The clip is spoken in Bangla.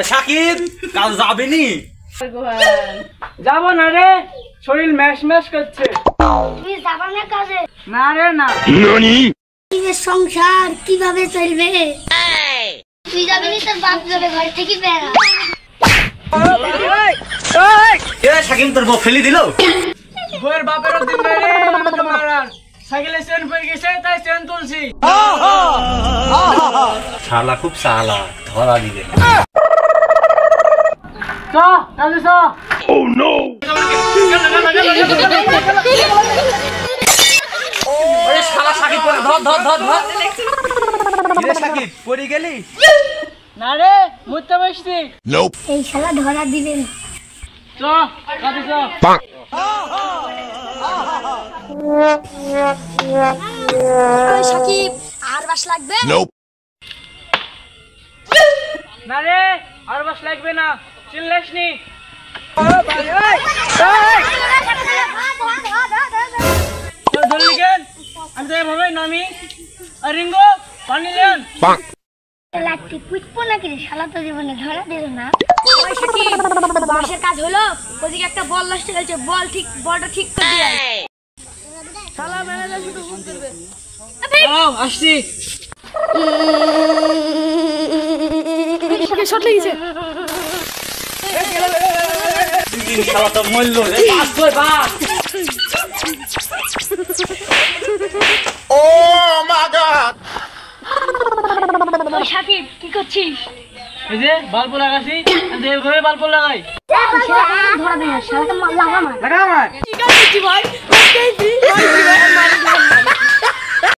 সাকিব কাল যাবেনি? যাবো না রে, শরীর ম্যাশ ম্যাশ করছে। তুমি যাবা না কাজে? না রে না। সংসার কিভাবে চলবে? তুই যাবি না, তোর বাপ যাবে ঘর থেকে বেড়া। সাকিব তোর বউ ফেলি দিল? বউয়ের বাপেরও দিন নাই রে আমাকে মারার। সাইকেলে চেন পড়ে গেছে তাই চেন তুলছি। শালা খুব শালা, ধরা দিবে। চ কাজে চ। ওরে শালা সাকিব পড়ে ধর ধর ধর ধর। কিরে সাকিব পড়ে গেলি? না রে, মুততে বসছি। এই শালা ধরা দিবেন। চ কাজে চ। সাকিব আর বাস লাগবে? না রে, আর বাস লাগবে না, চিল্লাস নি। ধরলি কেন? আমি তো এভাবেই নামি। আর রিঙ্গো পানি দেন। লাগতে পুচপো নাকি রে, শালা তো জীবনে ধরা দিল না। বাসের কাজ হলো, ওদিকে একটা বল নষ্ট হয়েছে, বলটা ঠিক করে দিয়ে আয়। শালা ম্যানেজার শুধু ফোন করবে। দাঁড়াও, আসছি। শট লেগেছে। শালা তো মরলো রে। বাস কই বাস। সাকিব কি করছিস? এই যে বাল্ব লাগাছি, আমি এইভাবে বাল্ব লাগাই। ধরা দিল, শালাকে লাগা মার। লাগা আমার। কি করছিস ভাই?